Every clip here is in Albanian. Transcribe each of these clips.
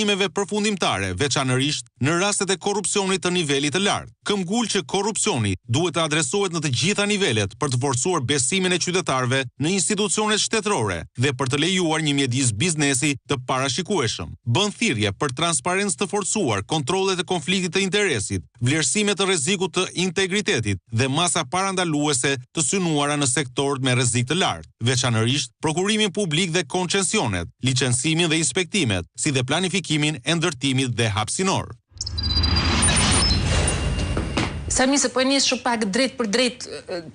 imeve përfundimtare, veçanërisht në rastet e korrupsionit të nivelit të lartë. Këmbgul që korrupsioni duhet të adresohet në të gjitha nivelet për të forcuar besimin e qytetarëve në institucionet shtetërore dhe për të lejuar një mjedis biznesi të parashikueshëm. Bën thirrje për transparencë të forcuar, kontrollet e konfliktit të interesit, vlerësime të rrezikut të integritetit dhe masa parandaluese të synuara në sektorët me rrezik të lartë, veçanërisht prokurimin publik dhe koncesionet, licencimin dhe inspektimet, si dhe planifikimin e ndërtimit dhe hapësinor. Sami se po e nis shumë pak drejt për drejt,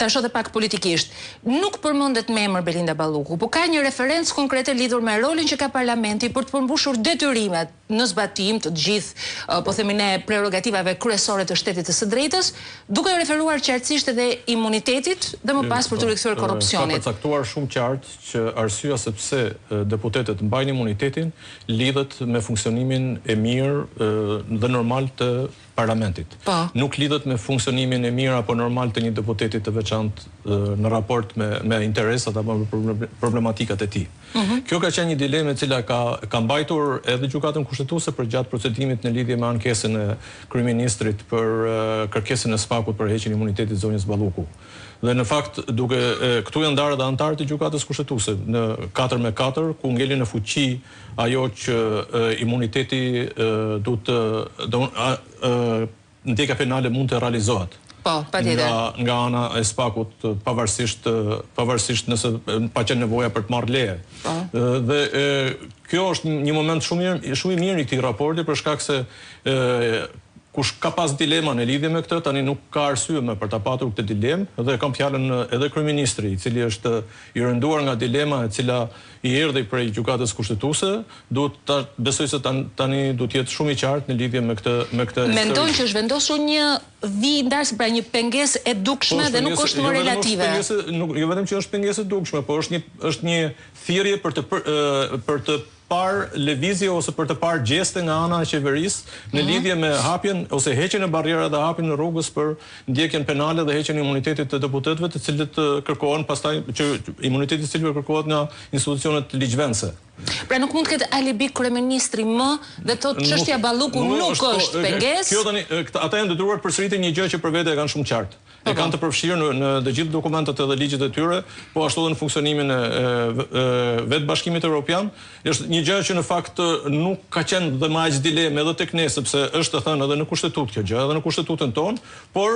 ta shoh pak politikisht. Nuk përmendet me emër Belinda Balluku, por ka një referencë konkrete lidhur me rolin që ka parlamenti për të përmbushur detyrimet në zbatim të gjithë, po themi ne, prerogativave kryesore të shtetit të së drejtës, duke referuar qartësisht edhe imunitetit dhe më pas për të rikthyer korrupsionit. Ka përcaktuar shumë qartë që arsyeja sepse deputetët mbajnë imunitetin lidhet me funksionimin e mirë dhe normal të parlamentit. Nuk lidhet me funksionimin e mirë apo normal të një deputeti të veçantë në raport me interesat apo me problematikat e tij. Kjo ka qenë një dilemë e cila ka mbajtur edhe gjykatën kushtetuese për gjatë procedimit në lidhje me ankesën e kryeministrit për kërkesën e SPAK-ut për heqjen e imunitetit zonjës Balluku. Dhe në fakt, këtu janë ndarë dhe antarët e gjykatës kushtetuese në 4-4, ku ngelin në fuqi ajo që imuniteti ndjekja penale mund të realizohet. Nga ana e SPAK-ut, pavarësisht nëse pa qenë nevoja për të marrë leje. Dhe kjo është një moment shumë i mirë i këtij raporti, për shkak se kush ka pas dilema në lidhje me këtë, tani nuk ka arsye më për ta patur këtë dilemë, dhe kam fjalën edhe kryeministri, i cili është i rënduar nga dilema e cila i erdhi prej gjykatës kushtetuese, duhet ta besoj se tani duhet të jetë shumë i qartë në lidhje me këtë. Mendon që është vendosur një ndarës, pra një pengesë e dukshme dhe nuk është më relative. Jo vetëm që është pengesë e dukshme, por është një thirrje për të parë lëvizje ose për të parë gjeste nga ana e qeverisë në lidhje me hapjen ose heqjen e barrierave dhe hapjen e rrugës për ndjekjen penale dhe heqjen e imunitetit të deputetëve, të cilët kërkohen pastaj që imuniteti i cilëve kërkohet nga institucionet ligjvendëse. Pra nuk mund të ketë alibi kryeministri më dhe thotë çështja Balluku nuk është pengesë. Kjo tani ata janë detyruar të përsëritin një gjë që për vete e kanë shumë qartë. E kanë të përfshirë në të gjithë dokumentet edhe ligjet e tyre, po ashtu edhe në funksionimin e vetë Bashkimit Evropian. Është një gjë që në fakt nuk ka qenë dhe më aq dilemë edhe tek ne, sepse është thënë edhe në kushtetutë kjo gjë, edhe në kushtetutën tonë, por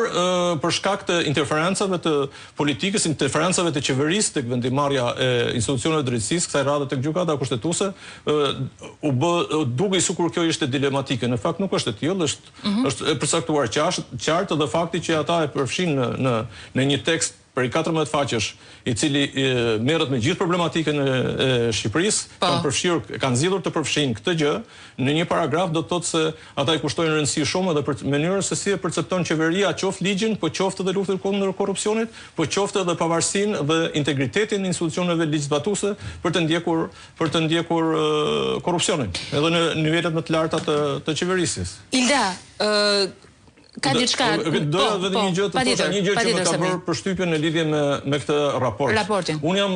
për shkak të interferencave të politikës, interferencave të qeverisë tek vendimarrja e institucioneve drejtësisë, kësaj radhe tek gjykata kushtetuese, u bë duke sikur kjo ishte dilematike. Në fakt nuk është e tillë, është e përcaktuar qartë dhe fakti që ata e përfshin në një tekst për 14 faqesh, i cili merret me gjithë problematikën e Shqipërisë, kanë zgjidhur të përfshinë këtë gjë në një paragraf, do të thotë se ata i kushtojnë rëndësi shumë edhe për mënyrën se si e percepton qeveria qoftë ligjin, po qoftë edhe luftën kundër korrupsionit, po qoftë edhe pavarësinë dhe integritetin e institucioneve ligjzbatuese për të ndjekur korrupsionin, edhe në nivelet më të larta të qeverisjes. Ilda, ka diçka. Do vetëm një gjë që më ka bërë përshtypjen në lidhje me këtë raport. Raportin. Unë jam